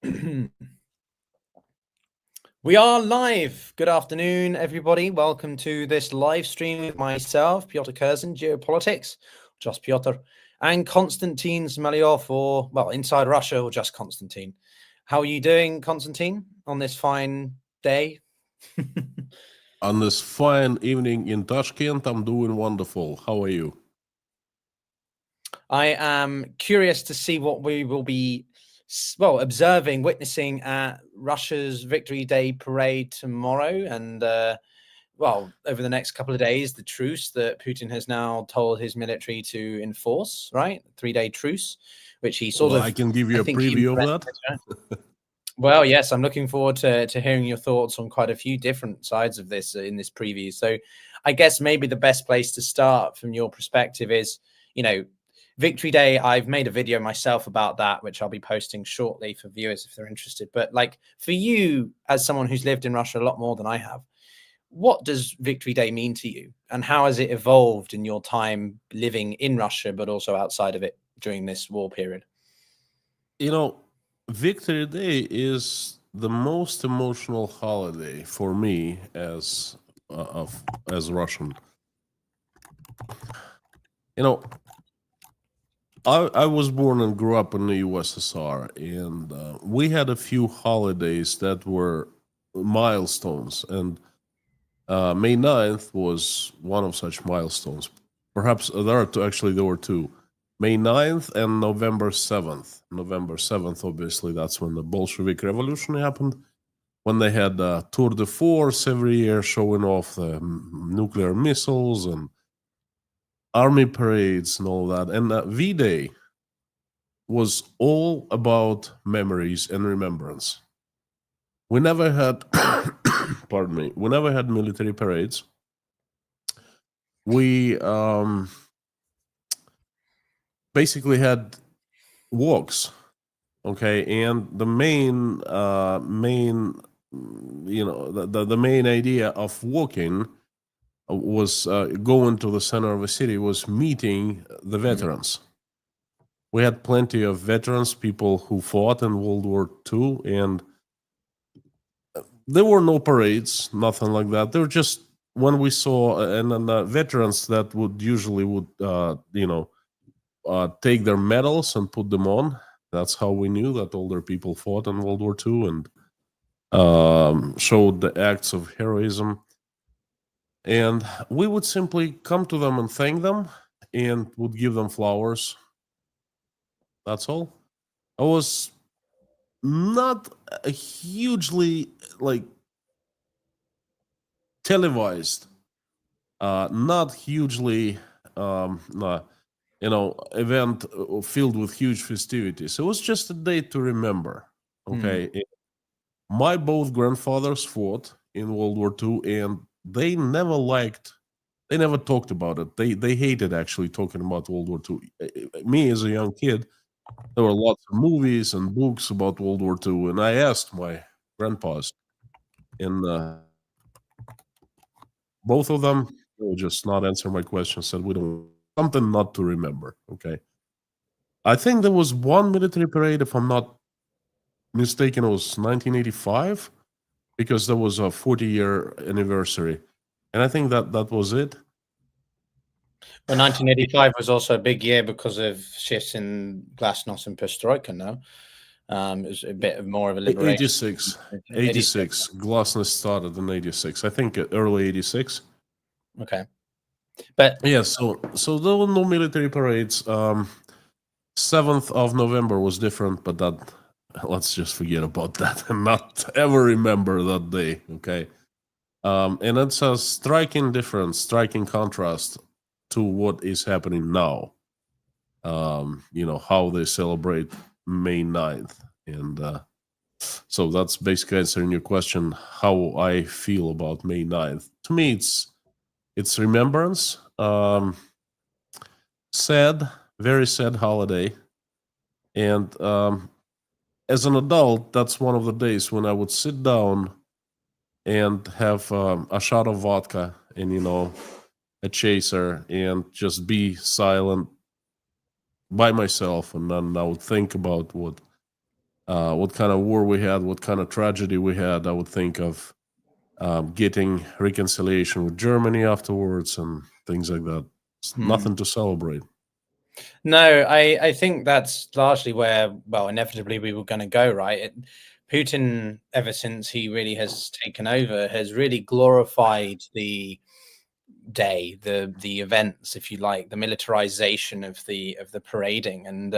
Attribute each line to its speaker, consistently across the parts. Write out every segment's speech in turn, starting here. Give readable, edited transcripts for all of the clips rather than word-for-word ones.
Speaker 1: We are live. Good afternoon, everybody. Welcome to this live stream with myself, Piotr Curzon, Geopolitics, just Piotr, and Konstantin Smalyov, or, well, Inside Russia, or just Konstantin. How are you doing, Konstantin, on this fine day?
Speaker 2: On this fine evening in Tashkent, I'm doing wonderful. How are you?
Speaker 1: I am curious to see what we will be witnessing at Russia's Victory Day parade tomorrow, and over the next couple of days, the truce that Putin has now told his military to enforce, right? 3-day truce, which he
Speaker 2: I can give you a preview of that.
Speaker 1: Well, yes, I'm looking forward to hearing your thoughts on quite a few different sides of this in this preview. So I guess maybe the best place to start from your perspective is, Victory Day. I've made a video myself about that, which I'll be posting shortly for viewers if they're interested. But like for you, as someone who's lived in Russia a lot more than I have, what does Victory Day mean to you? And how has it evolved in your time living in Russia, but also outside of it during this war period?
Speaker 2: Victory Day is the most emotional holiday for me as Russian. I was born and grew up in the USSR, and we had a few holidays that were milestones, and May 9th was one of such milestones. Perhaps there were two. May 9th and November 7th. November 7th, obviously, that's when the Bolshevik Revolution happened, when they had tour de force every year showing off the nuclear missiles and army parades and all that. And V-Day was all about memories and remembrance. We never had, we never had military parades. We basically had walks, okay? And the main, the main idea of walking was going to the center of a city, was meeting the veterans. We had plenty of veterans, people who fought in World War II, and there were no parades, nothing like that. There were just, when we saw, and then veterans that would take their medals and put them on. That's how we knew that older people fought in World War II and showed the acts of heroism. And we would simply come to them and thank them and would give them flowers. That's all. I was not a hugely televised, not hugely event filled with huge festivities. It was just a day to remember. Okay. My both grandfathers fought in World War II, and they never talked about it. They hated actually talking about World War II. Me as a young kid, there were lots of movies and books about World War II, and I asked my grandpas, and both of them will just not answer my question, said we don't, something not to remember. Okay. I think there was one military parade, if I'm not mistaken, it was 1985, because there was a 40-year anniversary. And I think that was it.
Speaker 1: Well, 1985 was also a big year because of shifts in Glasnost and Perestroika, no? It was a bit more of a liberation.
Speaker 2: 86. Glasnost started in 86. I think early 86.
Speaker 1: Okay. But
Speaker 2: yeah, so there were no military parades. 7th of November was different, but that, let's just forget about that and not ever remember that day, okay? And it's a striking difference, striking contrast to what is happening now. How they celebrate May 9th. And so that's basically answering your question, how I feel about May 9th. To me, it's remembrance. Sad, very sad holiday. And as an adult, that's one of the days when I would sit down and have a shot of vodka and, a chaser and just be silent by myself. And then I would think about what what kind of war we had, what kind of tragedy we had, I would think of getting reconciliation with Germany afterwards and things like that. It's nothing to celebrate.
Speaker 1: No, I think that's largely where, well, inevitably we were going to go, right? Putin, ever since he really has taken over, has really glorified the day, the events, if you like, the militarization of the parading, and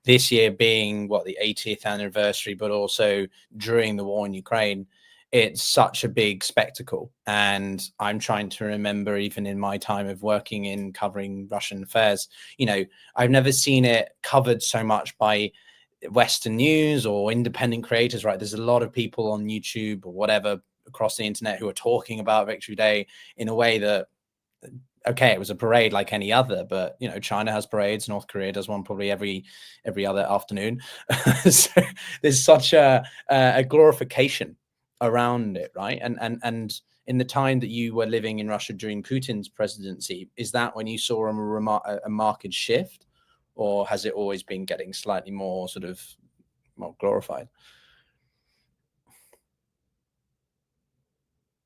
Speaker 1: this year being what, the 80th anniversary, but also during the war in Ukraine, it's such a big spectacle. And I'm trying to remember, even in my time of working in covering Russian affairs, you know, I've never seen it covered so much by Western news or independent creators, right? There's a lot of people on YouTube or whatever across the internet who are talking about Victory Day in a way that, okay, it was a parade like any other, but you know, China has parades, North Korea does one probably every other afternoon. So there's such a glorification around it, right? And in the time that you were living in Russia during Putin's presidency, is that when you saw a marked shift, or has it always been getting slightly more sort of more glorified?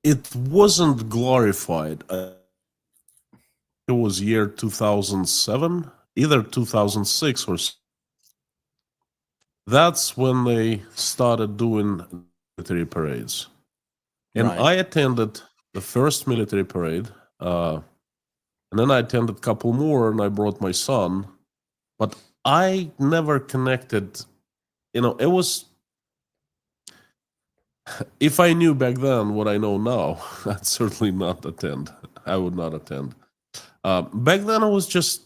Speaker 2: It wasn't glorified. It was year 2007, either 2006 or that's when they started doing military parades. And
Speaker 1: Right.
Speaker 2: I attended the first military parade, and then I attended a couple more, and I brought my son. But I never connected. You know, it was. If I knew back then what I know now, I'd certainly not attend. I would not attend. Back then, it was just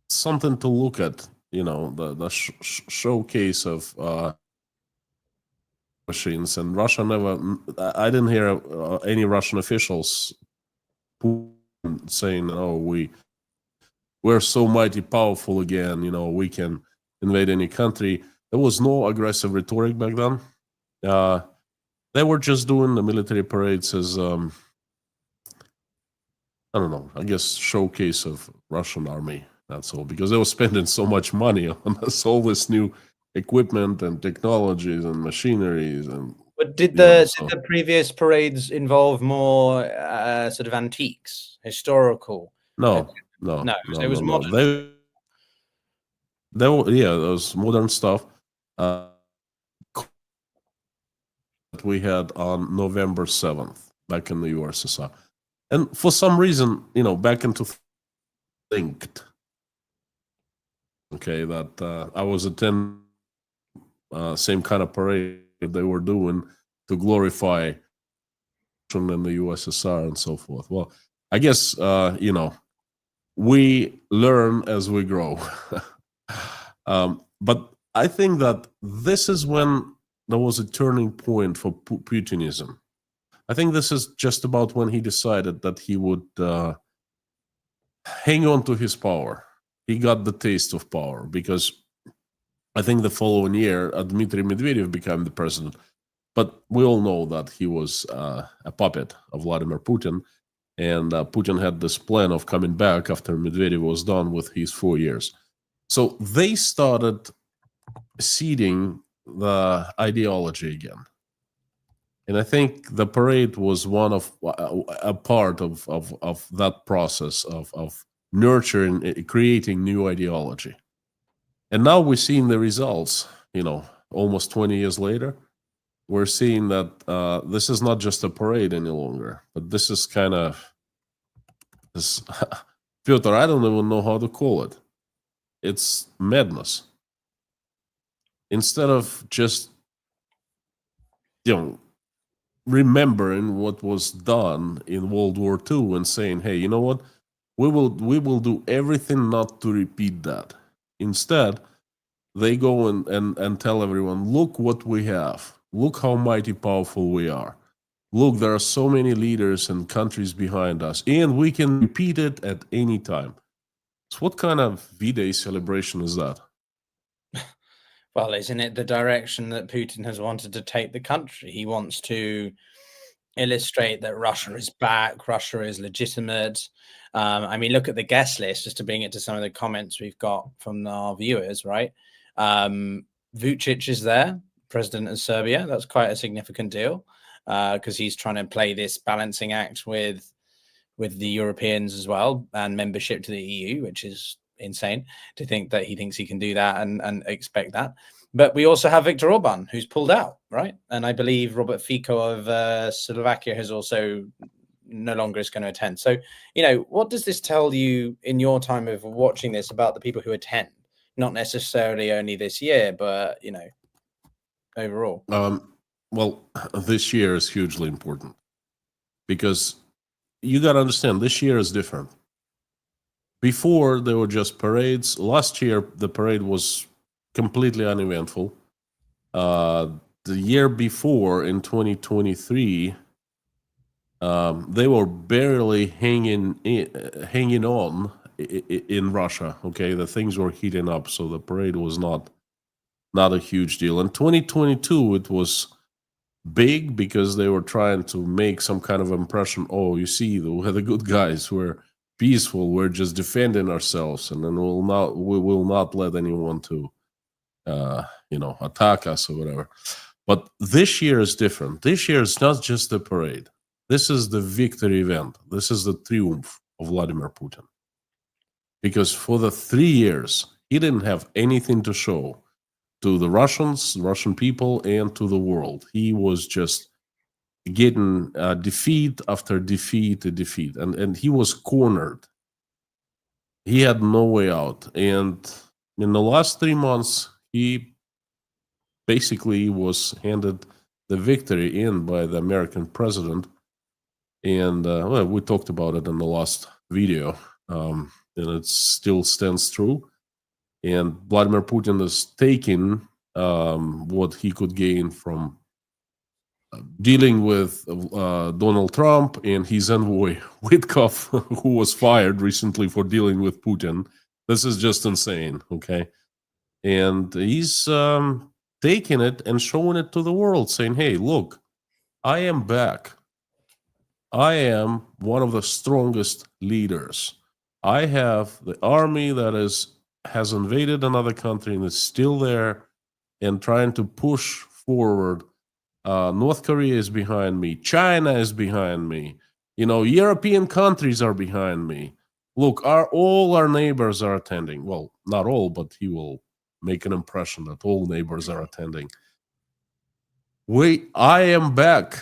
Speaker 2: something to look at. You know, the showcase of machines, and Russia never. I didn't hear any Russian officials saying, "Oh, we're so mighty powerful again. You know, we can invade any country." There was no aggressive rhetoric back then. They were just doing the military parades as I don't know, I guess showcase of Russian army. That's all, because they were spending so much money on this, all this new equipment and technologies and machineries and.
Speaker 1: But did
Speaker 2: You know,
Speaker 1: the previous parades involve more sort of antiques, historical? Uh,
Speaker 2: no, no,
Speaker 1: no,
Speaker 2: no,
Speaker 1: it
Speaker 2: no,
Speaker 1: was
Speaker 2: no.
Speaker 1: modern.
Speaker 2: They were, yeah, those modern stuff. That we had on November 7th back in the USSR. And for some reason, you know, back into linked, okay, that I was attending same kind of parade they were doing to glorify in the USSR and so forth. Well, I guess, you know, we learn as we grow. But I think that this is when there was a turning point for Putinism. I think this is just about when he decided that he would hang on to his power. He got the taste of power, because I think the following year, Dmitry Medvedev became the president. But we all know that he was a puppet of Vladimir Putin. And Putin had this plan of coming back after Medvedev was done with his 4 years. So they started seeding the ideology again. And I think the parade was one of a part of that process of nurturing, creating new ideology. And now we're seeing the results, you know, almost 20 years later. We're seeing that this is not just a parade any longer, but this is kind of this. Pyotr, I don't even know how to call it. It's madness. Instead of just, you know, remembering what was done in World War II and saying, "Hey, you know what? We will do everything not to repeat that." Instead, they go and tell everyone, "Look what we have. Look how mighty powerful we are. Look, there are so many leaders and countries behind us, and we can repeat it at any time." So what kind of V-Day celebration is that?
Speaker 1: Well, isn't it the direction that Putin has wanted to take the country? He wants to illustrate that Russia is back, Russia is legitimate. I mean, look at the guest list, just to bring it to some of the comments we've got from our viewers, right? Vucic is there, president of Serbia. That's quite a significant deal because he's trying to play this balancing act with the Europeans as well and membership to the EU, which is insane to think that he thinks he can do that and expect that. But we also have Viktor Orban, who's pulled out, right? And I believe Robert Fico of Slovakia has also no longer is going to attend. So, what does this tell you in your time of watching this about the people who attend? Not necessarily only this year, but, overall.
Speaker 2: Well, this year is hugely important because you got to understand this year is different. Before, there were just parades. Last year, the parade was completely uneventful. The year before, in 2023, they were barely hanging on in Russia. Okay, the things were heating up, so the parade was not a huge deal. In 2022, it was big because they were trying to make some kind of impression. Oh, you see, we're the good guys. We're peaceful. We're just defending ourselves, and then we will not let anyone to attack us or whatever. But this year is different. This year is not just the parade. This is the victory event. This is the triumph of Vladimir Putin. Because for the 3 years, he didn't have anything to show to the Russian people, and to the world. He was just getting defeat after defeat to defeat. And he was cornered. He had no way out. And in the last 3 months, he basically was handed the victory in by the American president. And we talked about it in the last video, and it still stands true. And Vladimir Putin is taking what he could gain from dealing with Donald Trump and his envoy Witkoff, who was fired recently for dealing with Putin. This is just insane, okay? And he's taking it and showing it to the world, saying, hey, look, I am back. I am one of the strongest leaders. I have the army that has invaded another country and is still there and trying to push forward. North Korea is behind me. China is behind me. European countries are behind me. Look, all our neighbors are attending. Well, not all, but he will make an impression that all neighbors are attending. I am back.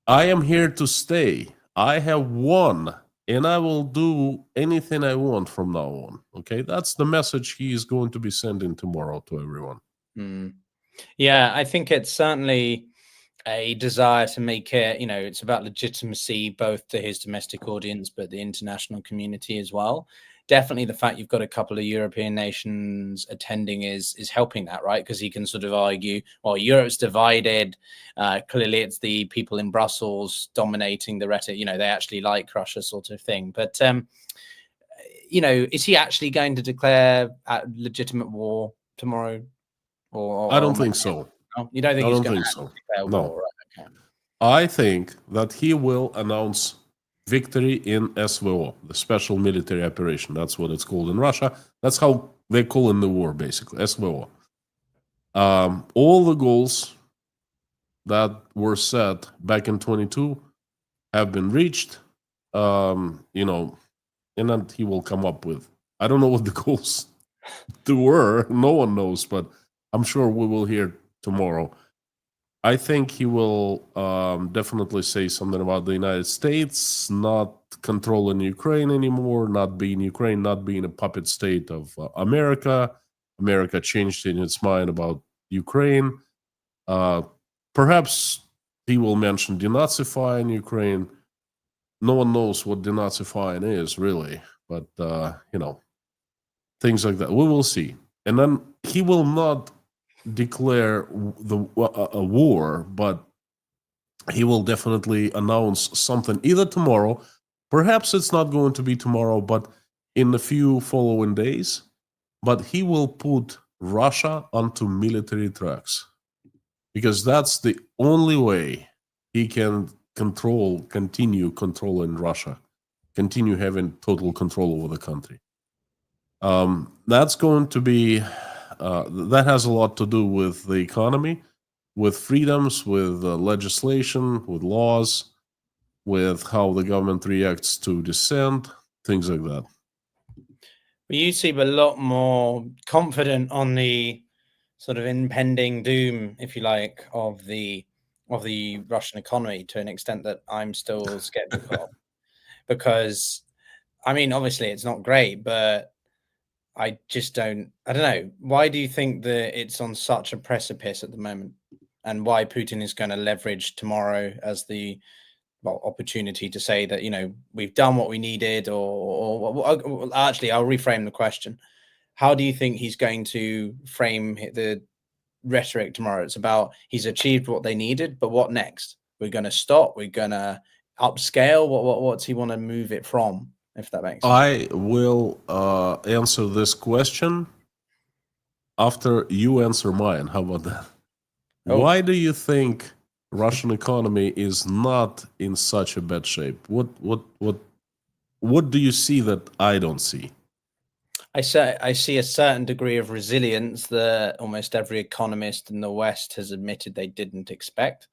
Speaker 2: I am here to stay. I have won. And I will do anything I want from now on. Okay, that's the message he is going to be sending tomorrow to everyone.
Speaker 1: Yeah, I think it's certainly a desire to make it, it's about legitimacy, both to his domestic audience, but the international community as well. Definitely the fact you've got a couple of European nations attending is helping that, right? Because he can sort of argue, well, Europe's divided. Clearly, it's the people in Brussels dominating the rhetoric. They actually like Russia, sort of thing. But, is he actually going to declare a legitimate war tomorrow?
Speaker 2: I don't think so.
Speaker 1: No? You don't think he's going to declare war? Right? Okay.
Speaker 2: I think that he will announce victory in SVO, the special military operation. That's what it's called in Russia. That's how they call in the war, basically, SVO. All the goals that were set back in 22 have been reached, and then he will come up with, I don't know what the goals were, no one knows, but I'm sure we will hear tomorrow. I think he will definitely say something about the United States not controlling Ukraine anymore, not being Ukraine, not being a puppet state of America. America changed in its mind about Ukraine. Perhaps he will mention denazifying Ukraine. No one knows what denazifying is, really. But, things like that. We will see. And then he will not declare a war, but he will definitely announce something either tomorrow. Perhaps it's not going to be tomorrow, but in a few following days. But he will put Russia onto military tracks because that's the only way he can continue controlling Russia, continue having total control over the country. That's going to be that has a lot to do with the economy, with freedoms, with legislation, with laws, with how the government reacts to dissent, things like that.
Speaker 1: But you seem a lot more confident on the sort of impending doom, if you like, of the Russian economy to an extent that I'm still skeptical of. Because, I mean, obviously it's not great, but I don't know. Why do you think that it's on such a precipice at the moment? And why Putin is going to leverage tomorrow as the opportunity to say that, we've done what we needed, or actually, I'll reframe the question. How do you think he's going to frame the rhetoric tomorrow? It's about he's achieved what they needed, but what next? We're going to stop. We're going to upscale. What's he want to move it from? If that makes sense.
Speaker 2: I will answer this question after you answer mine. How about that? Oh. Why do you think Russian economy is not in such a bad shape? What do you see that I don't see?
Speaker 1: I see a certain degree of resilience that almost every economist in the West has admitted they didn't expect.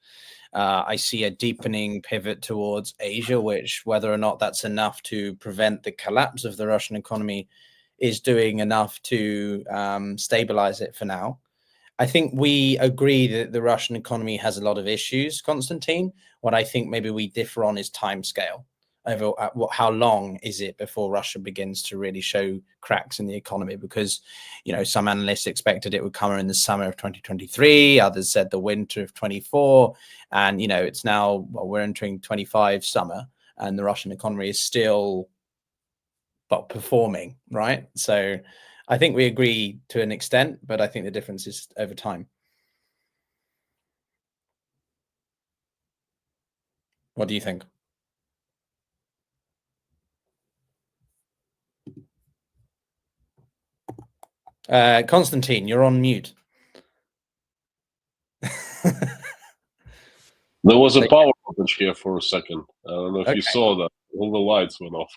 Speaker 1: I see a deepening pivot towards Asia, which, whether or not that's enough to prevent the collapse of the Russian economy, is doing enough to stabilize it for now. I think we agree that the Russian economy has a lot of issues, Konstantin. What I think maybe we differ on is timescale. Over how long is it before Russia begins to really show cracks in the economy? Because, some analysts expected it would come in the summer of 2023. Others said the winter of 24. And, it's now, we're entering 25 summer and the Russian economy is still, performing, right? So I think we agree to an extent, but I think the difference is over time. What do you think? Konstantin, you're on mute.
Speaker 2: There was a power outage here for a second. I don't know if you saw that. All the lights went off.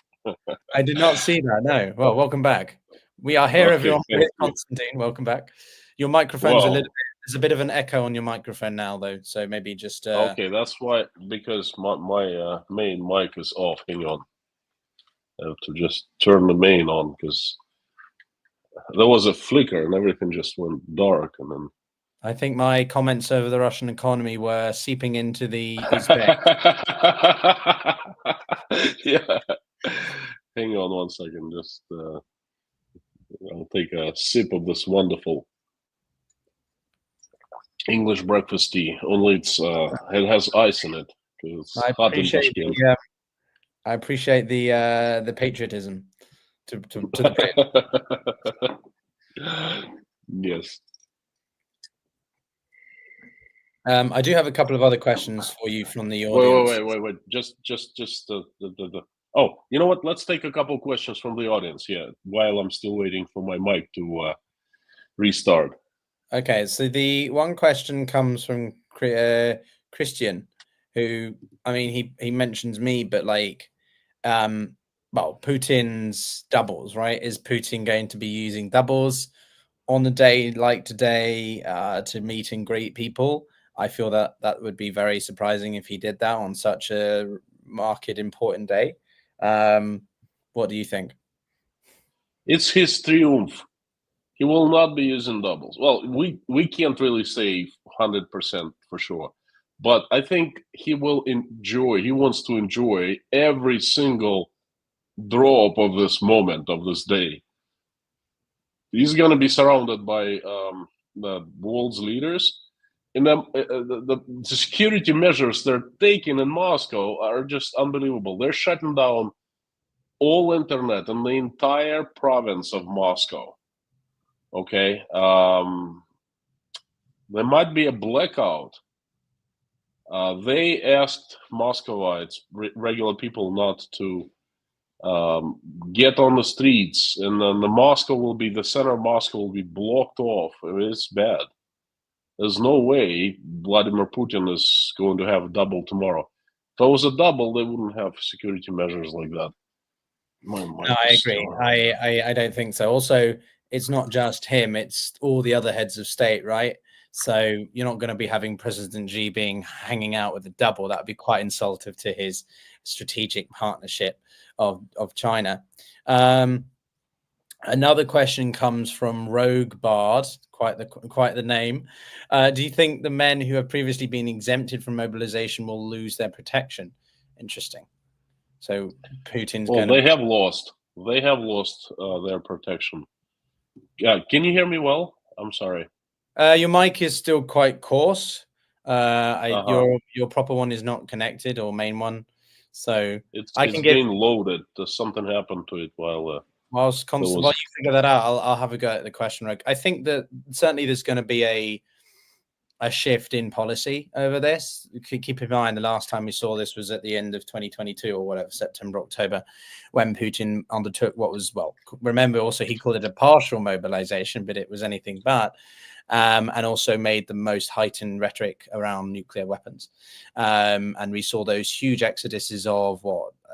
Speaker 1: I did not see that, no. Well, welcome back. We are here, everyone. Konstantin, welcome back. Your microphone's there's a bit of an echo on your microphone now, though, so maybe just...
Speaker 2: Okay, that's why, because my main mic is off. Hang on. I have to just turn the main on, because there was a flicker and everything just went dark, and then...
Speaker 1: I think my comments over the Russian economy were seeping into the
Speaker 2: Yeah. Hang on one second. Just I'll take a sip of this wonderful English breakfast tea. Only it has ice in it.
Speaker 1: I appreciate the patriotism to the
Speaker 2: Yes.
Speaker 1: I do have a couple of other questions for you from the audience.
Speaker 2: Wait. Just oh, you know what? Let's take a couple questions from the audience, while I'm still waiting for my mic to restart.
Speaker 1: Okay, so the one question comes from Christian, who, I mean, he mentions me, but Putin's doubles, right? Is Putin going to be using doubles on a day like today to meet and greet people? I feel that would be very surprising if he did that on such a market important day. What do you think?
Speaker 2: It's his triumph. He will not be using doubles. Well, we can't really say 100% for sure, but I think he will enjoy. He wants to enjoy every single drop of this moment, of this day. He's going to be surrounded by the world's leaders. And the security measures they're taking in Moscow are just unbelievable. They're shutting down all internet in the entire province of Moscow. Okay, there might be a blackout. They asked Moscovites, regular people, not to get on the streets, and then the center of Moscow will be blocked off. I mean, it's bad. There's no way Vladimir Putin is going to have a double tomorrow. If it was a double, they wouldn't have security measures like that.
Speaker 1: No, I agree. I don't think so. Also, it's not just him, it's all the other heads of state, right? So you're not going to be having President Xi hanging out with the double. That would be quite insultive to his strategic partnership of China. Another question comes from Rogue Bard, quite the name. Do you think the men who have previously been exempted from mobilization will lose their protection? Interesting. So Putin's
Speaker 2: well, they have lost. They have lost their protection. Can you hear me well? I'm sorry.
Speaker 1: Your mic is still quite coarse. Your proper one is not connected, or main one. So
Speaker 2: it's being loaded. Does something happen to it while
Speaker 1: you figure that out? I'll have a go at the question, Rick. I think that certainly there's going to be a shift in policy over this. Keep in mind, the last time we saw this was at the end of 2022 or whatever, September, October, when Putin undertook what was, well, remember also he called it a partial mobilization, but it was anything but, and also made the most heightened rhetoric around nuclear weapons. And we saw those huge exoduses of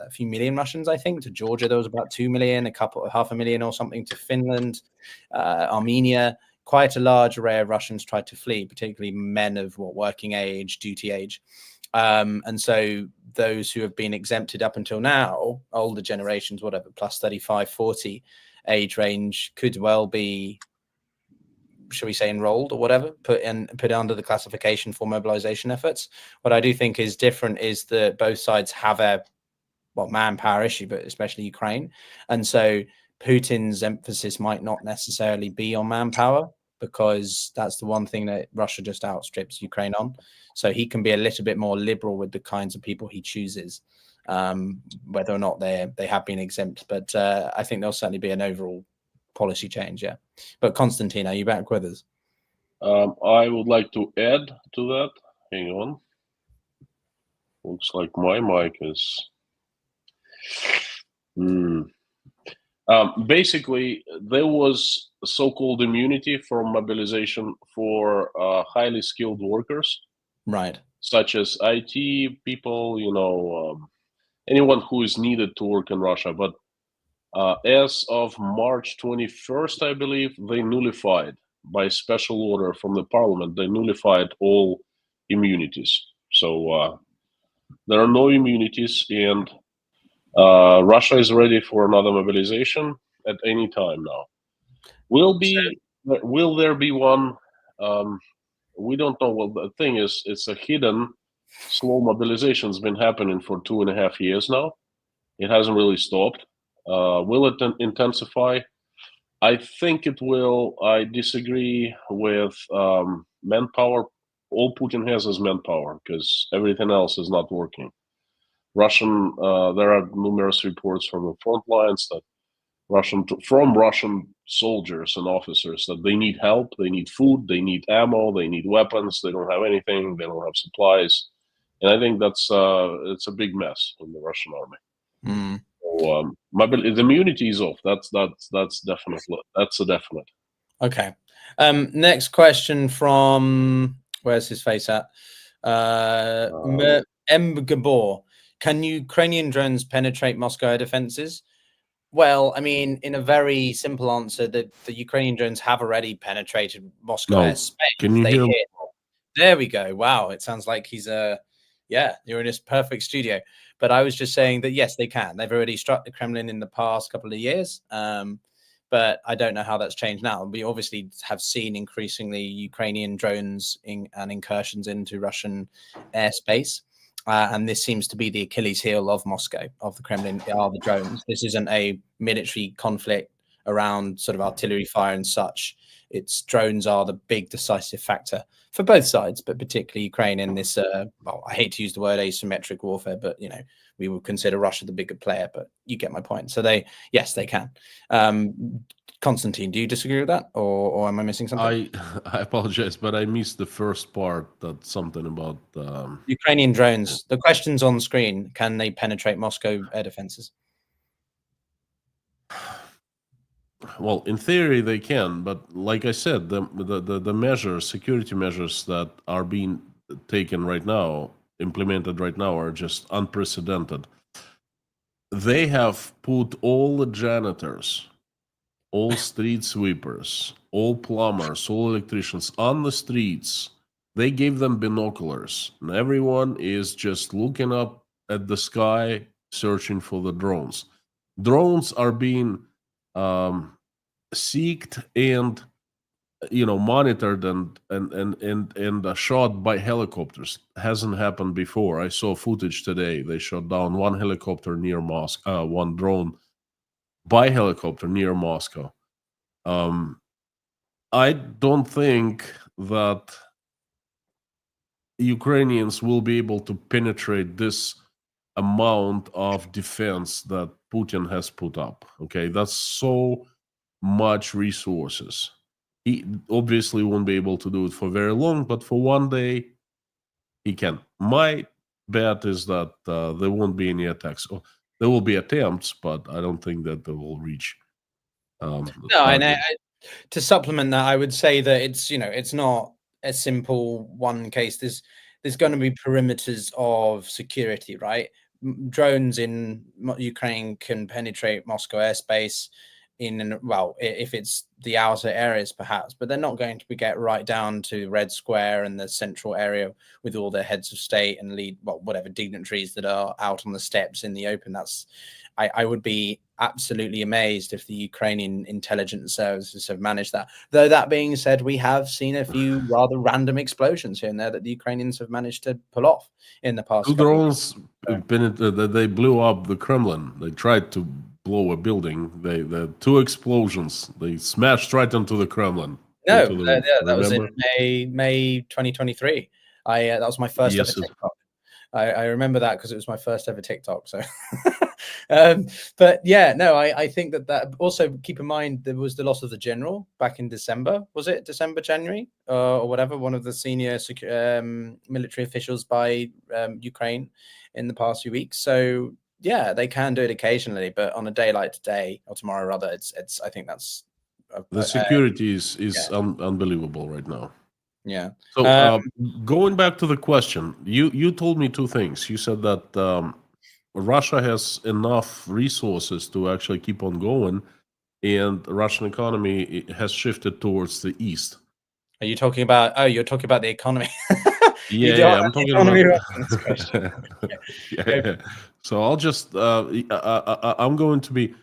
Speaker 1: a few million Russians, I think. To Georgia, there was about 2 million, half a million or something to Finland, Armenia. Quite a large array of Russians tried to flee, particularly men of working age, duty age. And so those who have been exempted up until now, older generations, whatever, plus 35, 40 age range, could well be, shall we say, enrolled or whatever, put under the classification for mobilization efforts. What I do think is different is that both sides have a manpower issue, but especially Ukraine. And so Putin's emphasis might not necessarily be on manpower, because that's the one thing that Russia just outstrips Ukraine on. So he can be a little bit more liberal with the kinds of people he chooses, whether or not they have been exempt. But I think there'll certainly be an overall policy change, yeah. But Konstantin, are you back with us?
Speaker 2: I would like to add to that. Hang on. Looks like my mic is... basically, there was so-called immunity from mobilization for highly skilled workers,
Speaker 1: right?
Speaker 2: Such as IT people, anyone who is needed to work in Russia. But as of March 21st, I believe, they nullified, by special order from the parliament, they nullified all immunities. So there are no immunities, and Russia is ready for another mobilization at any time now. Will there be one? We don't know. Well, the thing is, it's a hidden, slow mobilization. It's been happening for 2.5 years now. It hasn't really stopped. Will it intensify? I think it will. I disagree with manpower. All Putin has is manpower, because everything else is not working. There are numerous reports from the front lines that Russian soldiers and officers that they need help, they need food, they need ammo, they need weapons. They don't have anything. They don't have supplies, and I think that's it's a big mess in the Russian army. So the immunity is off. That's a definite.
Speaker 1: Okay. Next question from, where's his face at? M. Gabor. Can Ukrainian drones penetrate Moscow air defenses? Well, I mean, in a very simple answer, the Ukrainian drones have already penetrated Moscow airspace.
Speaker 2: Can you hear?
Speaker 1: There we go. Wow, it sounds like he's you're in this perfect studio. But I was just saying that yes, they can. They've already struck the Kremlin in the past couple of years. But I don't know how that's changed now. We obviously have seen increasingly Ukrainian drones and incursions into Russian airspace. And this seems to be the Achilles heel of Moscow, of the Kremlin, are the drones. This isn't a military conflict around sort of artillery fire and such. Its drones are the big decisive factor for both sides, but particularly Ukraine in this, I hate to use the word asymmetric warfare, but, we would consider Russia the bigger player, but you get my point. So they can. Konstantin, do you disagree with that, or am I missing something?
Speaker 2: I apologize, but I missed the first part. That's something about
Speaker 1: Ukrainian drones. The question's on screen. Can they penetrate Moscow air defenses?
Speaker 2: Well, in theory they can, but like I said, the measures, security measures that are being taken right now, implemented right now, are just unprecedented. They have put all the janitors all street sweepers, all plumbers, all electricians on the streets, they gave them binoculars, and everyone is just looking up at the sky, searching for the drones. Drones are being seeked and monitored and shot by helicopters. Hasn't happened before. I saw footage today. They shot down one helicopter near Moscow, one drone by helicopter near Moscow. I don't think that Ukrainians will be able to penetrate this amount of defense that Putin has put up. Okay, that's so much resources. He obviously won't be able to do it for very long, but for one day, he can. My bet is that there won't be any attacks. Oh, there will be attempts, but I don't think that they will reach.
Speaker 1: No, and to supplement that, I would say that it's not a simple one case. There's going to be perimeters of security, right? Drones in Ukraine can penetrate Moscow airspace if it's the outer areas perhaps, but they're not going to get right down to Red Square and the central area with all the heads of state and whatever dignitaries that are out on the steps in the open. I would be absolutely amazed if the Ukrainian intelligence services have managed that. Though that being said, we have seen a few rather random explosions here and there that the Ukrainians have managed to pull off in the past.
Speaker 2: Two drones, they blew up the Kremlin. They tried to blow a building. The two explosions. They smashed right into the Kremlin.
Speaker 1: No, that was in May 2023. That was my first ever TikTok. I remember that because it was my first ever TikTok. So, but yeah, no, I think that also keep in mind there was the loss of the general back in December. Was it December, January, or whatever? One of the senior military officials by Ukraine in the past few weeks. So yeah, they can do it occasionally, but on a day like today or tomorrow, rather, it's. I think that's
Speaker 2: the security is unbelievable right now.
Speaker 1: Yeah.
Speaker 2: So going back to the question, you told me two things. You said that Russia has enough resources to actually keep on going, and the Russian economy has shifted towards the east.
Speaker 1: Are you talking about? Oh, you're talking about the economy.
Speaker 2: Yeah, I'm talking about. Yeah. So I'll just I'm going to be.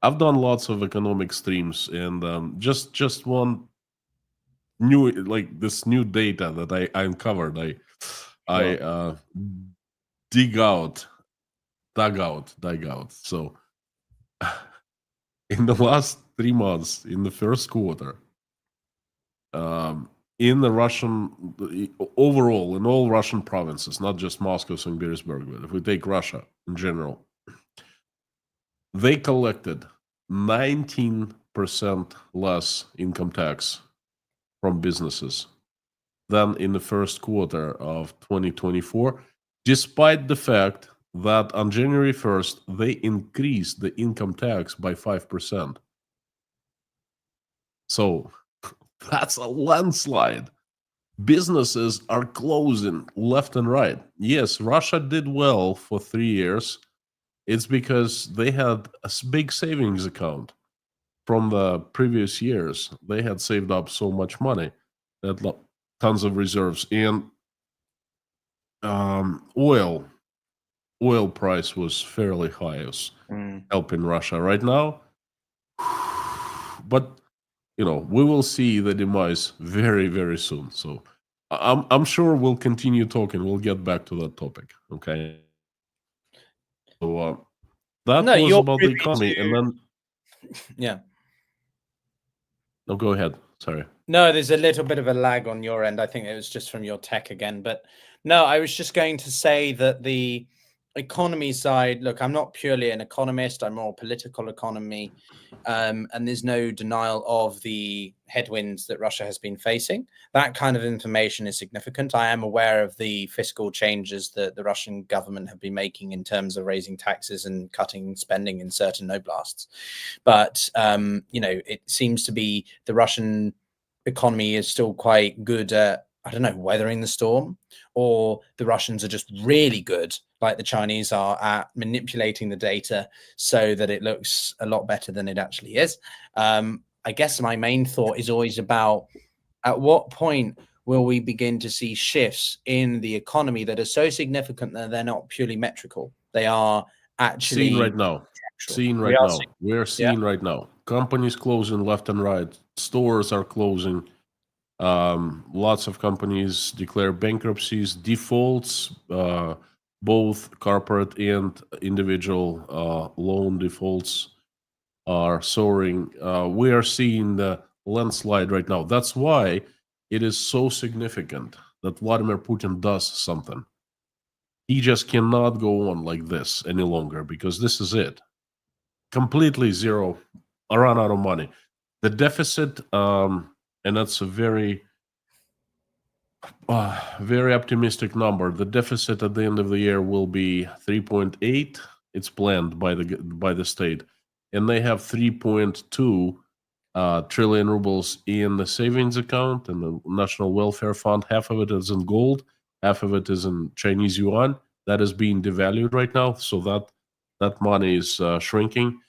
Speaker 2: I've done lots of economic streams, and just one new this new data that I uncovered. I dug out. So in the last 3 months, in the first quarter, in the Russian overall, in all Russian provinces, not just Moscow, St. Petersburg, but if we take Russia in general, they collected 19% less income tax from businesses than in the first quarter of 2024, despite the fact that on January 1st, they increased the income tax by 5%. So that's a landslide. Businesses are closing left and right. Yes, Russia did well for 3 years. It's because they had a big savings account from the previous years. They had saved up so much money, that tons of reserves, and oil price was fairly high, helping Russia right now. But we will see the demise very, very soon. So I'm sure we'll continue talking. We'll get back to that topic. Okay. So that was about the economy, and then
Speaker 1: yeah.
Speaker 2: No, go ahead. Sorry.
Speaker 1: No, there's a little bit of a lag on your end. I think it was just from your tech again. But no, I was just going to say that the economy side, look, I'm not purely an economist. I'm more political economy. And there's no denial of the headwinds that Russia has been facing. That kind of information is significant. I am aware of the fiscal changes that the Russian government have been making in terms of raising taxes and cutting spending in certain oblasts. But, it seems to be the Russian economy is still quite good at, I don't know, weathering the storm, or the Russians are just really good, like the Chinese are, at manipulating the data so that it looks a lot better than it actually is. I guess my main thought is always about, at what point will we begin to see shifts in the economy that are so significant that they're not purely metrical? They are actually
Speaker 2: Seen right now.
Speaker 1: structural.
Speaker 2: Seeing
Speaker 1: We
Speaker 2: right
Speaker 1: are
Speaker 2: now. We're
Speaker 1: yeah.
Speaker 2: seeing right now. Companies closing left and right. Stores are closing. Lots of companies declare bankruptcies, defaults, both corporate and individual loan defaults are soaring. We are seeing the landslide right now. That's why it is so significant that Vladimir Putin does something. He just cannot go on like this any longer, because this is it. Completely zero, run out of money. The deficit, and that's a very optimistic number. The deficit at the end of the year will be 3.8. It's planned by the state, and they have 3.2 trillion rubles in the savings account and the National Welfare Fund. Half of it is in gold, half of it is in Chinese yuan. That is being devalued right now, so that money is shrinking.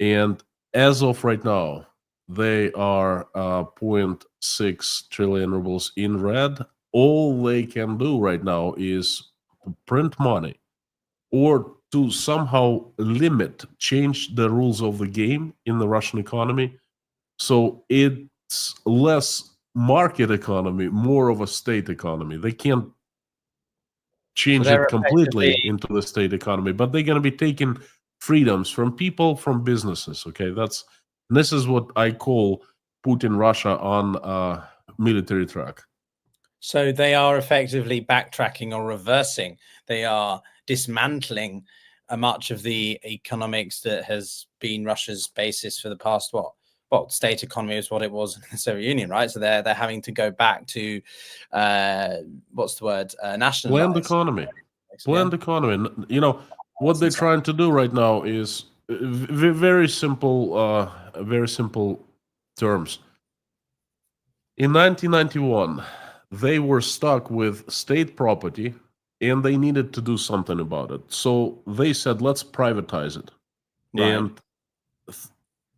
Speaker 2: And as of right now, they are 0.6 trillion rubles in red. All they can do right now is print money, or to somehow change the rules of the game in the Russian economy. So it's less market economy, more of a state economy. They can't change it completely into the state economy, but they're going to be taking freedoms from people, from businesses. Okay, this is what I call Putin Russia on a military track.
Speaker 1: So they are effectively backtracking or reversing. They are dismantling much of the economics that has been Russia's basis for the past, state economy is what it was in the Soviet Union, right? So they're having to go back to nationalized.
Speaker 2: Planned economy. Planned economy. You know what they're trying to do right now is very simple terms. In 1991, they were stuck with state property and they needed to do something about it. So they said, let's privatize it. Right. And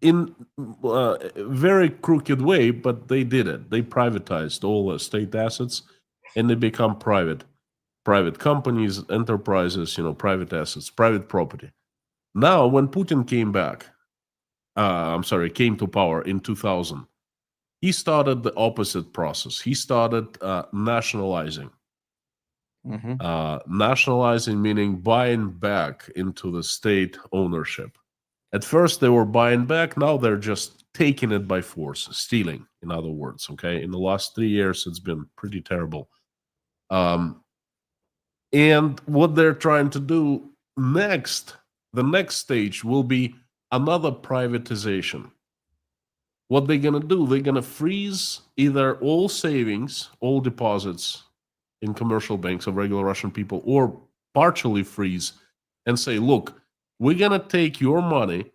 Speaker 2: in a very crooked way, but they did it. They privatized all the state assets and they become private companies, enterprises, private assets, private property. Now, when Putin came to power in 2000, he started the opposite process. He started nationalizing. Nationalizing meaning buying back into the state ownership. At first, they were buying back. Now they're just taking it by force, stealing, in other words. Okay, in the last 3 years, it's been pretty terrible. And what they're trying to do next, the next stage will be another privatization. What they're going to do, they're going to freeze either all savings, all deposits in commercial banks of regular Russian people, or partially freeze and say, look, we're going to take your money,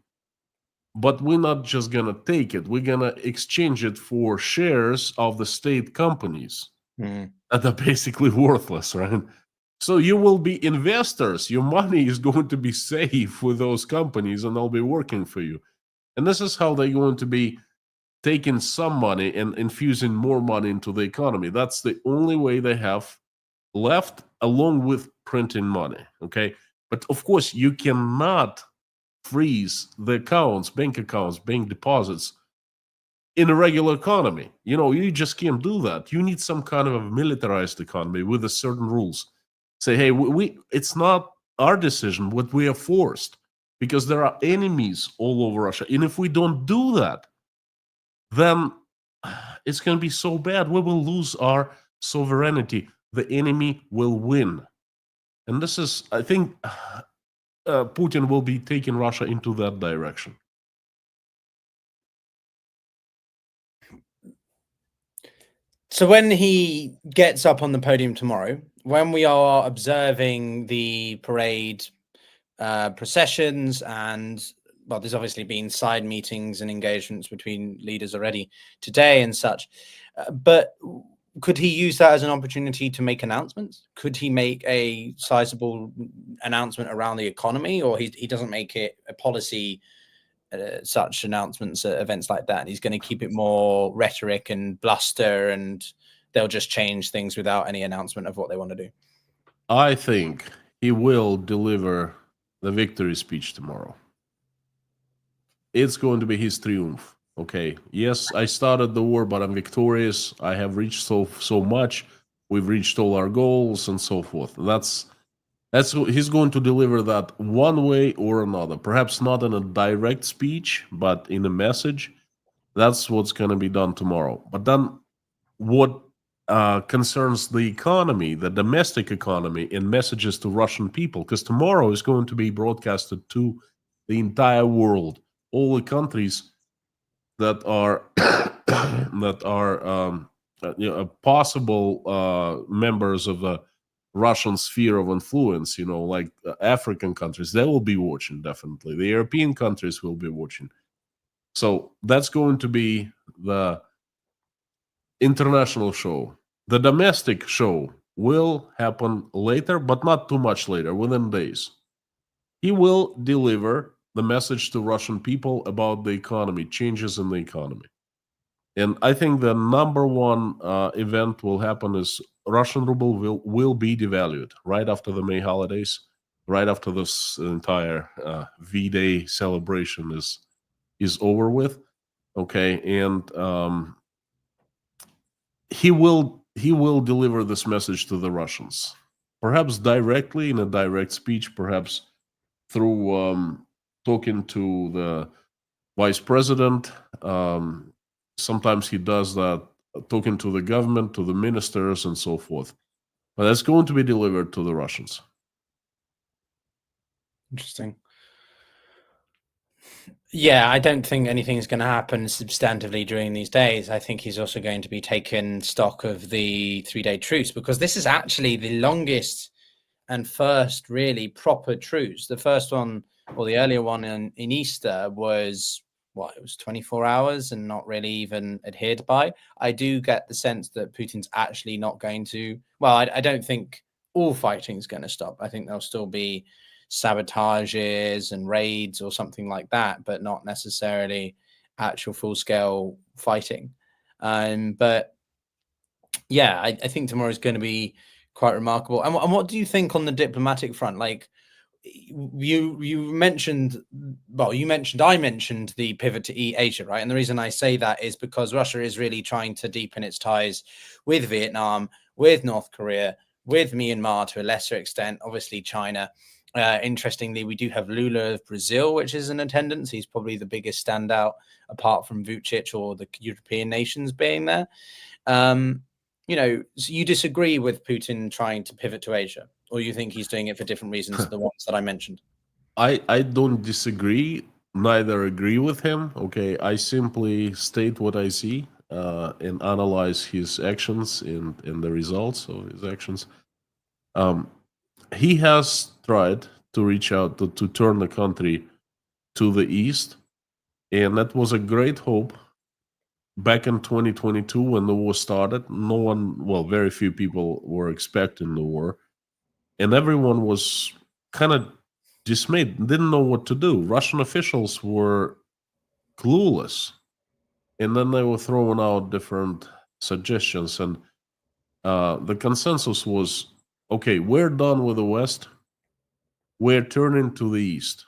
Speaker 2: but we're not just going to take it. We're going to exchange it for shares of the state companies that are basically worthless, right? So you will be investors. Your money is going to be safe with those companies and they'll be working for you. And this is how they're going to be taking some money and infusing more money into the economy. That's the only way they have left, along with printing money, okay? But of course, you cannot freeze the bank accounts, bank deposits in a regular economy. You just can't do that. You need some kind of a militarized economy with a certain rules. Say, hey, it's not our decision, but we are forced because there are enemies all over Russia. And if we don't do that, then it's going to be so bad. We will lose our sovereignty. The enemy will win. And this is, I think, Putin will be taking Russia into that direction.
Speaker 1: So when he gets up on the podium tomorrow, when we are observing the parade processions and, there's obviously been side meetings and engagements between leaders already today and such, but could he use that as an opportunity to make announcements? Could he make a sizable announcement around the economy, or he doesn't make it a policy, such announcements at events like that? And he's going to keep it more rhetoric and bluster, and they'll just change things without any announcement of what they want to do.
Speaker 2: I think he will deliver the victory speech tomorrow. It's going to be his triumph. Okay. Yes, I started the war, but I'm victorious. I have reached so much. We've reached all our goals and so forth. That's he's going to deliver that one way or another. Perhaps not in a direct speech, but in a message. That's what's going to be done tomorrow. But then, what concerns the economy, the domestic economy, in messages to Russian people, because tomorrow is going to be broadcasted to the entire world, all the countries that are possible members of the Russian sphere of influence, like African countries, they will be watching, definitely. The European countries will be watching. So that's going to be the international show. The domestic show will happen later, but not too much later, within days. He will deliver the message to Russian people about the economy, changes in the economy. And I think the number one event will happen is Russian ruble will be devalued right after the May holidays, right after this entire V-Day celebration is over with. Okay, and he will deliver this message to the Russians, perhaps directly in a direct speech, perhaps through talking to the vice president. Sometimes he does that, talking to the government, to the ministers, and so forth. But that's going to be delivered to the Russians.
Speaker 1: Interesting. Yeah, I don't think anything's going to happen substantively during these days. I think he's also going to be taking stock of the 3-day truce, because this is actually the longest and first really proper truce. The first one, or the earlier one in Easter, was it was 24 hours and not really even adhered by. I do get the sense that Putin's actually not going to, I don't think all fighting is going to stop. I think there'll still be sabotages and raids or something like that, but not necessarily actual full-scale fighting. But yeah, I think tomorrow is going to be quite remarkable. And what do you think on the diplomatic front? Like, you mentioned I mentioned the pivot to Asia, right? And the reason I say that is because Russia is really trying to deepen its ties with Vietnam, with North Korea, with Myanmar to a lesser extent, obviously China. Interestingly, we do have Lula of Brazil, which is in attendance. He's probably the biggest standout apart from Vucic or the European nations being there. So you disagree with Putin trying to pivot to Asia, or you think he's doing it for different reasons to the ones that I mentioned?
Speaker 2: I don't disagree, neither agree with him. Okay, I simply state what I see and analyze his actions and the results of his actions. He has tried to reach out to turn the country to the east, and that was a great hope back in 2022 when the war started. Very few people were expecting the war, and everyone was kind of dismayed, didn't know what to do. Russian officials were clueless, and then they were throwing out different suggestions, and the consensus was, okay, we're done with the West, we're turning to the East.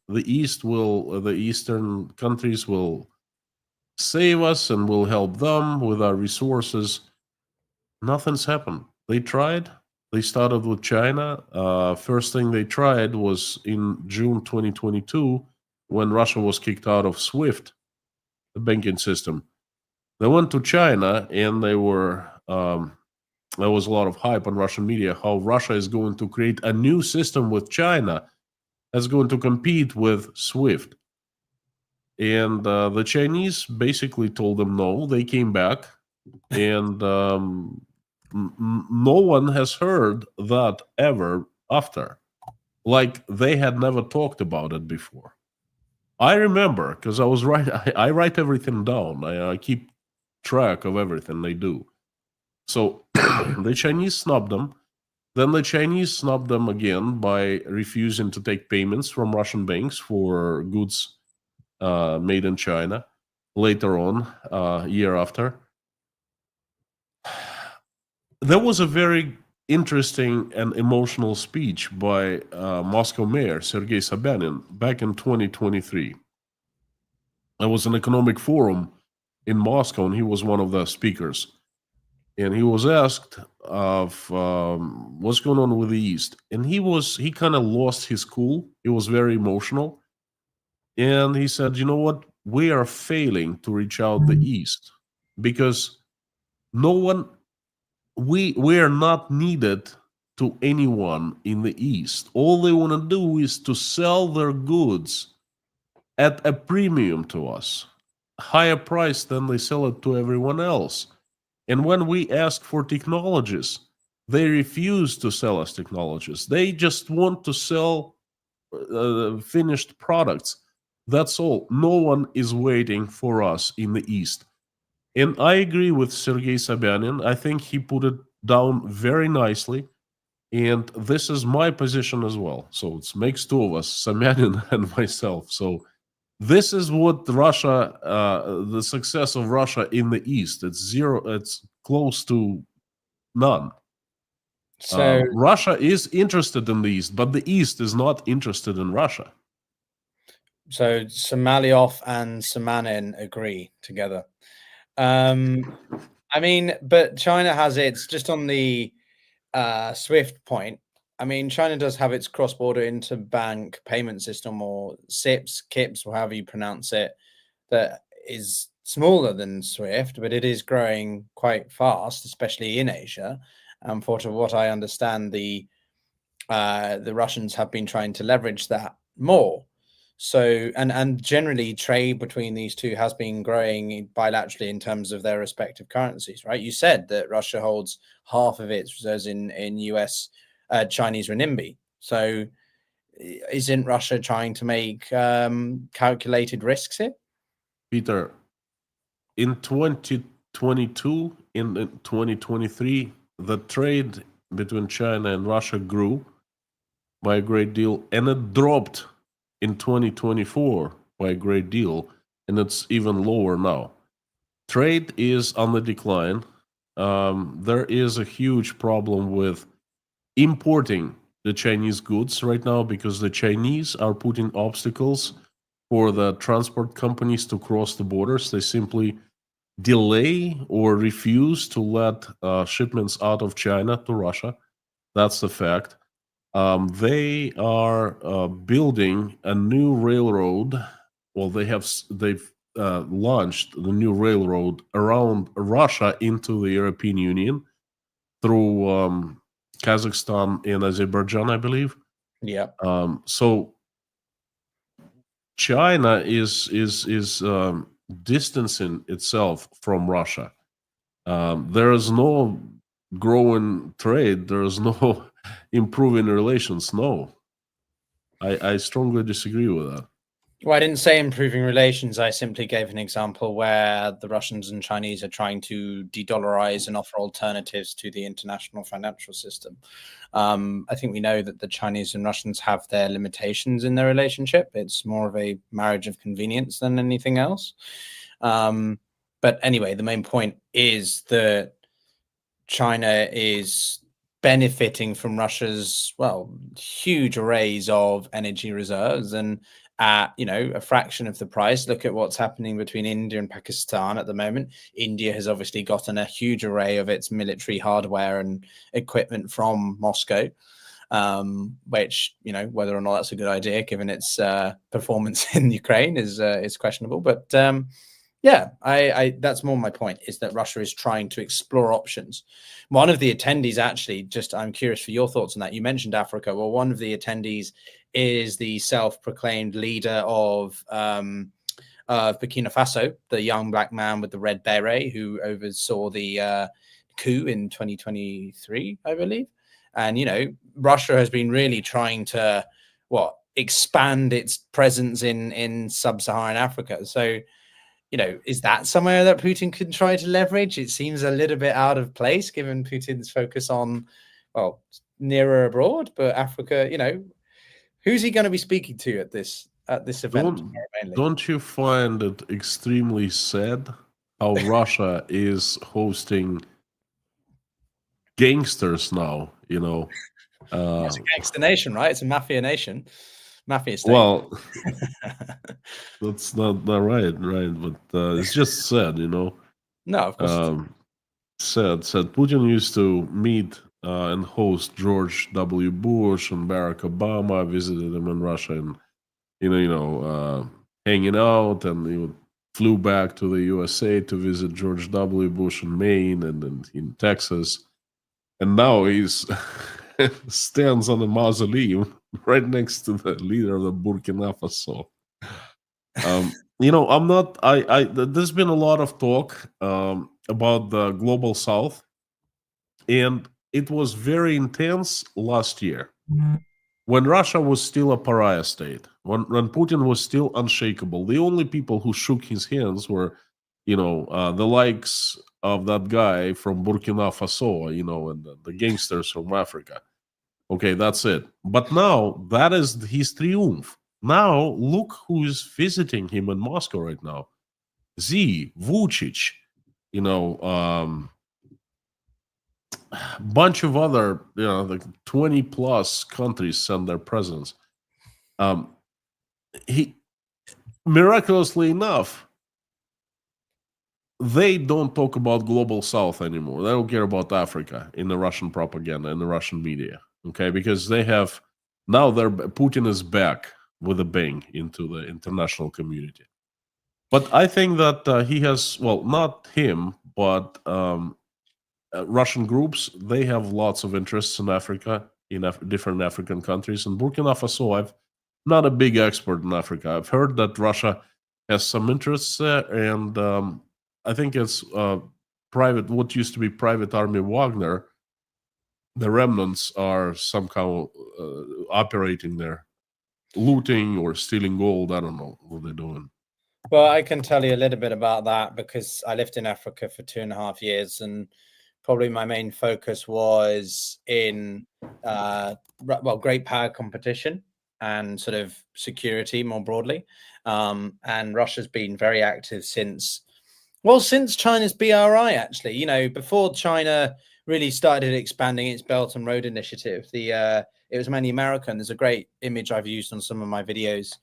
Speaker 2: The Eastern countries will save us and we'll help them with our resources. Nothing's happened. They tried. They started with China. First thing they tried was in June 2022 when Russia was kicked out of SWIFT, the banking system. They went to China, and there was a lot of hype on Russian media how Russia is going to create a new system with China that's going to compete with SWIFT. And the Chinese basically told them no. They came back, and no one has heard that ever after. Like, they had never talked about it before. I remember, because I was I write everything down. I keep track of everything they do. So the Chinese snubbed them. Then the Chinese snubbed them again by refusing to take payments from Russian banks for goods made in China later on, year after. There was a very interesting and emotional speech by Moscow Mayor Sergei Sobyanin back in 2023. There was an economic forum in Moscow, and he was one of the speakers. And he was asked of what's going on with the East, and he kind of lost his cool. He was very emotional, and he said, "You know what? We are failing to reach out the East because no one, we are not needed to anyone in the East. All they want to do is to sell their goods at a premium to us, higher price than they sell it to everyone else. And when we ask for technologies, they refuse to sell us technologies. They just want to sell finished products. That's all. No one is waiting for us in the East." And I agree with Sergei Sobyanin. I think he put it down very nicely. And this is my position as well. So it makes two of us, Sobyanin and myself. So this is what Russia, the success of Russia in the East. It's zero. It's close to none.
Speaker 1: So
Speaker 2: Russia is interested in the East, but the East is not interested in Russia.
Speaker 1: So Somalyov and Samanin agree together. I mean, but China has its, just on the SWIFT point, I mean, China does have its cross-border interbank payment system, or SIPS, KIPS, or however you pronounce it, that is smaller than SWIFT, but it is growing quite fast, especially in Asia. And for what I understand, the Russians have been trying to leverage that more. So, and generally trade between these two has been growing bilaterally in terms of their respective currencies, right? You said that Russia holds half of its reserves in US Chinese renminbi. So isn't Russia trying to make calculated risks here?
Speaker 2: Peter, in 2022, in 2023, the trade between China and Russia grew by a great deal, and it dropped in 2024 by a great deal, and it's even lower now. Trade is on the decline. There is a huge problem with importing the Chinese goods right now because the Chinese are putting obstacles for the transport companies to cross the borders. They simply delay or refuse to let shipments out of China to Russia. That's the fact. They are building a new railroad. Well, they've launched the new railroad around Russia into the European Union through Kazakhstan and Azerbaijan, I believe.
Speaker 1: Yeah.
Speaker 2: So China is distancing itself from Russia. There is no growing trade. There is no improving relations. No, I strongly disagree with that.
Speaker 1: Well, I didn't say improving relations. I simply gave an example where the Russians and Chinese are trying to de-dollarize and offer alternatives to the international financial system. I think we know that the Chinese and Russians have their limitations in their relationship. It's more of a marriage of convenience than anything else. But anyway, the main point is that China is benefiting from Russia's, well, huge arrays of energy reserves, and at, you know, a fraction of the price. Look at what's happening between India and Pakistan at the moment. India has obviously gotten a huge array of its military hardware and equipment from Moscow, which, you know, whether or not that's a good idea given its performance in Ukraine is questionable. But yeah, I that's more my point, is that Russia is trying to explore options. One of the attendees, actually, just I'm curious for your thoughts on that. You mentioned Africa. Well, one of the attendees is the self-proclaimed leader of Burkina Faso, the young black man with the red beret who oversaw the coup in 2023, I believe. And, you know, Russia has been really trying to, expand its presence in sub-Saharan Africa. So is that somewhere that Putin could try to leverage? It seems a little bit out of place given Putin's focus on, well, nearer abroad, but Africa. Who's he going to be speaking to at this event mainly?
Speaker 2: Don't you find it extremely sad how Russia is hosting gangsters now?
Speaker 1: It's a gangster nation, right? It's a mafia nation, mafia state.
Speaker 2: Well, that's not right, but it's just sad,
Speaker 1: No, of course.
Speaker 2: Sad. Putin used to meet and host George W. Bush and Barack Obama, visited him in Russia, and hanging out, and he flew back to the USA to visit George W. Bush in Maine and in Texas, and now he's stands on a mausoleum right next to the leader of the Burkina Faso. I'm not. There's been a lot of talk about the global South, and it was very intense last year when Russia was still a pariah state, when Putin was still unshakable. The only people who shook his hands were, the likes of that guy from Burkina Faso, and the gangsters from Africa. Okay, that's it. But now that is his triumph. Now look who is visiting him in Moscow right now. Vucic, bunch of other, like 20 plus countries send their presence. He, miraculously enough, they don't talk about global South anymore. They don't care about Africa in the Russian propaganda, in the Russian media. Okay, because they have now Putin is back with a bang into the international community. But I think that he has, well, not him, but Russian groups, they have lots of interests in Africa, in different African countries. In Burkina Faso, I'm not a big expert in Africa. I've heard that Russia has some interests there, and I think it's what used to be private army Wagner. The remnants are somehow operating there, looting or stealing gold. I don't know what they're doing.
Speaker 1: Well, I can tell you a little bit about that because I lived in Africa for 2.5 years, and probably my main focus was in great power competition and sort of security more broadly. And Russia's been very active since China's BRI, actually. Before China really started expanding its Belt and Road Initiative, it was mainly American. There's a great image I've used on some of my videos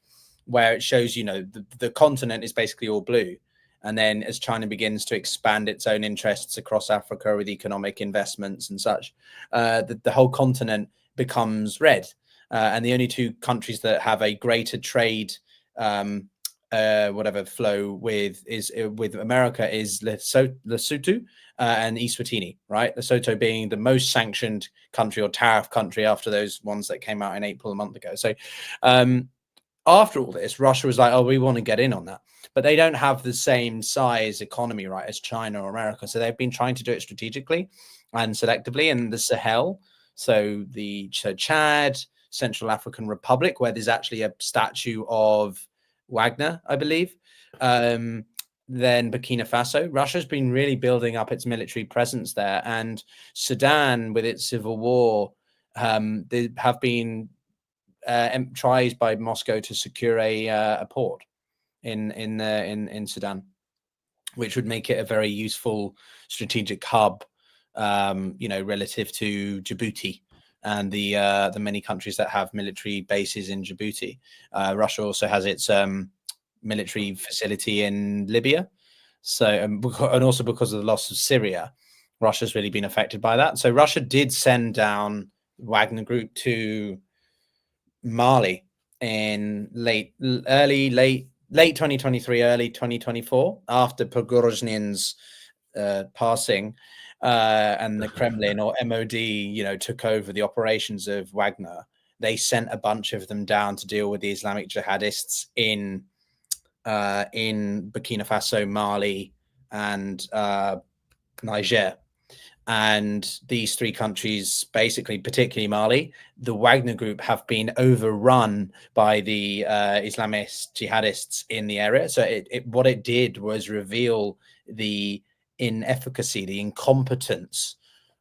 Speaker 1: where it shows, the continent is basically all blue. And then as China begins to expand its own interests across Africa with economic investments and such, the whole continent becomes red. And the only two countries that have a greater trade flow with America is Lesotho and Eswatini, right? Lesotho being the most sanctioned country or tariff country after those ones that came out in April a month ago. So after all this, Russia was like, oh, we want to get in on that. But they don't have the same size economy, right, as China or America. So they've been trying to do it strategically and selectively in the Sahel. So Chad, Central African Republic, where there's actually a statue of Wagner, I believe. Then Burkina Faso. Russia's been really building up its military presence there. And Sudan, with its civil war, there have been tries by Moscow to secure a port in Sudan, which would make it a very useful strategic hub, relative to Djibouti and the many countries that have military bases in Djibouti. Russia also has its military facility in Libya. So, and also because of the loss of Syria, Russia's really been affected by that. So Russia did send down Wagner Group to Mali in late 2023, early 2024, after Prigozhin's passing, and the Kremlin or MOD, took over the operations of Wagner. They sent a bunch of them down to deal with the Islamic jihadists in Burkina Faso, Mali, and Niger. And these three countries, basically, particularly Mali, the Wagner Group have been overrun by the Islamist jihadists in the area. So what it did was reveal the inefficacy, the incompetence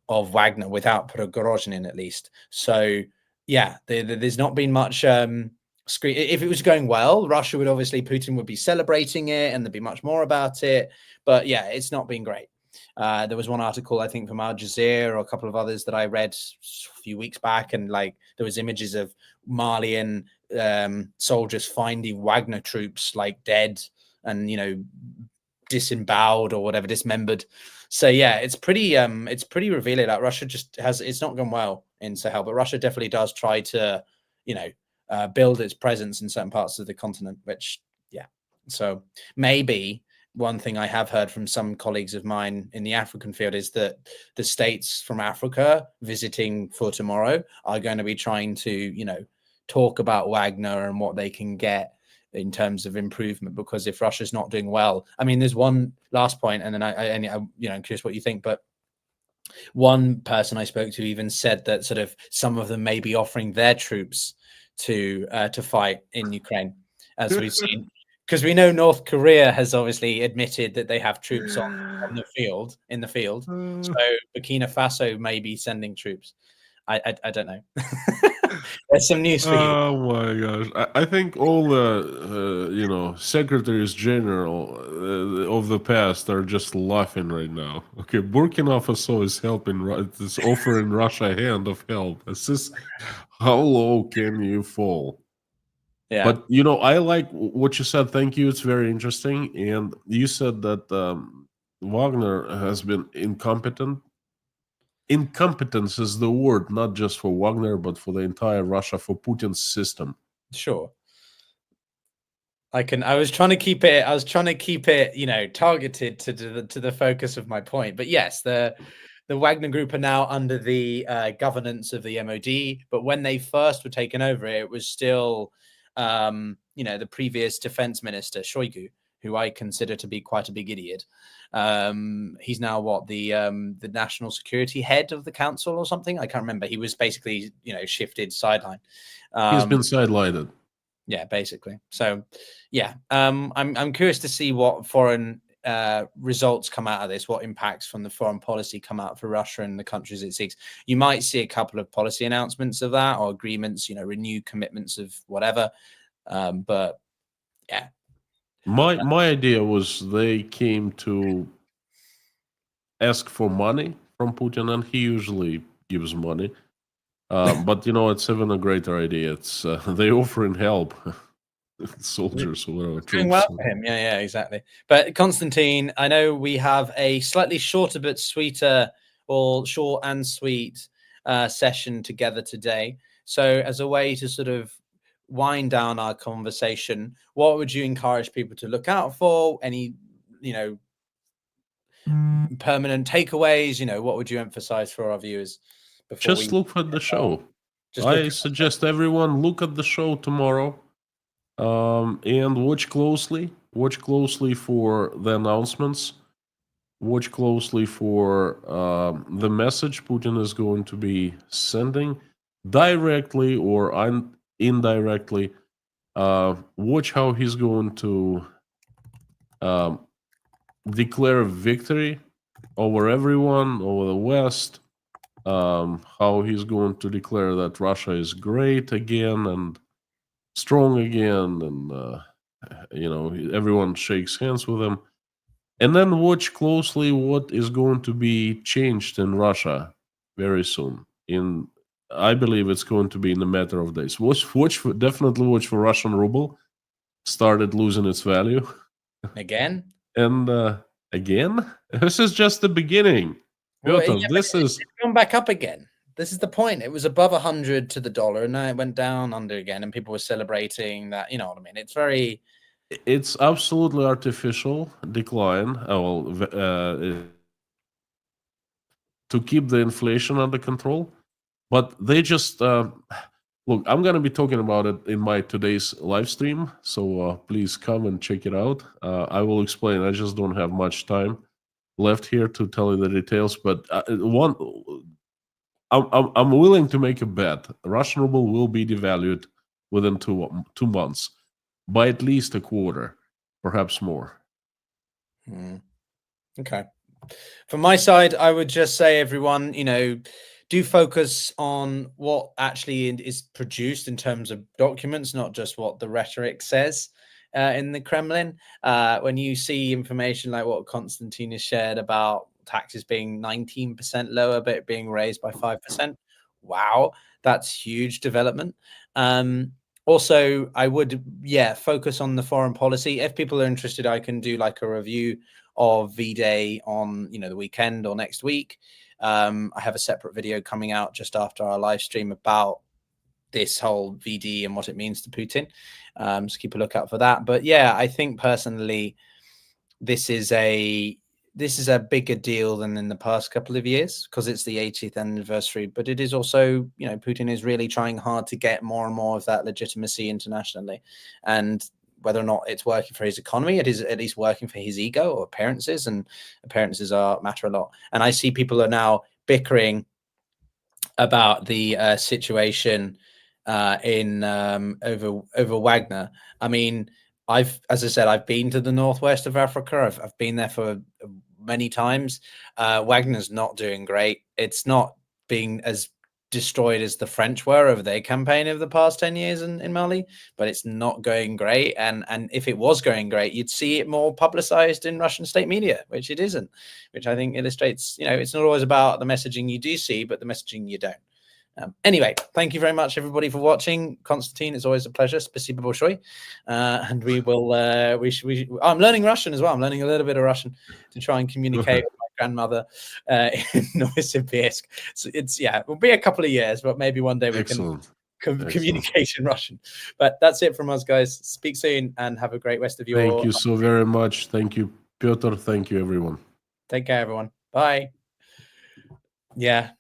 Speaker 1: of Wagner without Prigozhin, at least. So yeah, there's not been much if it was going well, Russia would obviously, Putin would be celebrating it and there'd be much more about it. But yeah, it's not been great. There was one article, I think, from Al Jazeera or a couple of others that I read a few weeks back, and like there was images of Malian soldiers finding Wagner troops like dead and, you know, disemboweled or whatever, dismembered. So yeah, it's pretty revealing that Russia just has, it's not gone well in Sahel, but Russia definitely does try to, you know, build its presence in certain parts of the continent, which yeah. So maybe one thing I have heard from some colleagues of mine in the African field is that the states from Africa visiting for tomorrow are going to be trying to, you know, talk about Wagner and what they can get in terms of improvement, because if Russia's not doing well, I mean, there's one last point, and then I you know, I'm curious what you think, but one person I spoke to even said that sort of some of them may be offering their troops to fight in Ukraine, as we've seen, because we know North Korea has obviously admitted that they have troops on the field, in the field. So Burkina Faso may be sending troops. I don't know. There's some news for you.
Speaker 2: Oh my gosh! I think all the you know, secretaries general of the past are just laughing right now. Okay, Burkina Faso is helping. It's offering Russia a hand of help. It's just, how low can you fall?
Speaker 1: Yeah.
Speaker 2: But you know, I like what you said. Thank you. It's very interesting. And you said that Wagner has been incompetent. Incompetence is the word, not just for Wagner, but for the entire Russia, for Putin's system.
Speaker 1: Sure. I was trying to keep it, you know, targeted to the focus of my point. But yes, the Wagner Group are now under the governance of the MOD. But when they first were taken over, it was still, you know, the previous defense minister, Shoigu, who I consider to be quite a big idiot. He's now what, the national security head of the council or something. I can't remember. He was basically, you know, shifted sideline.
Speaker 2: He's been sidelined.
Speaker 1: Yeah, basically. So, yeah, I'm curious to see what foreign results come out of this, what impacts from the foreign policy come out for Russia and the countries it seeks. You might see a couple of policy announcements of that, or agreements, you know, renewed commitments of whatever. But yeah.
Speaker 2: My idea was they came to ask for money from Putin, and he usually gives money. But you know, it's even a greater idea. It's they offering help, soldiers or whatever.
Speaker 1: Doing well for him. Yeah, exactly. But Konstantin, I know we have a slightly shorter but sweeter, or short and sweet session together today. So as a way to sort of wind down our conversation, what would you encourage people to look out for? Any, you know, permanent takeaways? You know, what would you emphasize for our viewers?
Speaker 2: Just look at the show. I suggest everyone look at the show tomorrow, and watch closely. Watch closely for the announcements. Watch closely for the message Putin is going to be sending, directly or indirectly. Watch how he's going to declare victory over everyone, over the West. How he's going to declare that Russia is great again and strong again, and you know, everyone shakes hands with him. And then watch closely what is going to be changed in Russia very soon. I believe it's going to be in a matter of days. Definitely watch for Russian ruble started losing its value
Speaker 1: again.
Speaker 2: And again, this is just the beginning.
Speaker 1: Well, yeah, this is gone back up again. This is the point. It was above 100 to the dollar, and now it went down under again, and people were celebrating that. You know what I mean? It's
Speaker 2: absolutely artificial decline. To keep the inflation under control, but they just look. I'm going to be talking about it in my today's live stream, so please come and check it out. I will explain. I just don't have much time. left here to tell you the details, but I'm willing to make a bet. Russian ruble will be devalued within 2 months by at least a quarter, perhaps more.
Speaker 1: Okay. From my side, I would just say, everyone, do focus on what actually is produced in terms of documents, not just what the rhetoric says in the Kremlin. When you see information like what Konstantin has shared about taxes being 19% lower, but being raised by 5%, wow, that's huge development. Also, I would, focus on the foreign policy. If people are interested, I can do like a review of V-Day on, the weekend or next week. I have a separate video coming out just after our live stream about this whole VD and what it means to Putin. So keep a lookout for that. But yeah, I think personally, this is a bigger deal than in the past couple of years because it's the 80th anniversary. But it is also, Putin is really trying hard to get more and more of that legitimacy internationally. And whether or not it's working for his economy, it is at least working for his ego or appearances, and appearances matter a lot. And I see people are now bickering about the situation in over Wagner. I mean, as I said, I've been to the northwest of Africa. I've been there for many times. Wagner's not doing great. It's not being as destroyed as the French were over their campaign over the past 10 years in Mali, but it's not going great. And if it was going great, you'd see it more publicized in Russian state media, which it isn't, which I think illustrates, it's not always about the messaging you do see, but the messaging you don't. Anyway, thank you very much, everybody, for watching. Konstantin, it's always a pleasure. Spasibo большое. And we will, I'm learning Russian as well. I'm learning a little bit of Russian to try and communicate with my grandmother in Novosibirsk. So it will be a couple of years, but maybe one day we can communicate in Russian. But that's it from us, guys. Speak soon and have a great rest of your...
Speaker 2: Thank you so very much. Thank you, Piotr. Thank you, everyone.
Speaker 1: Take care, everyone. Bye. Yeah.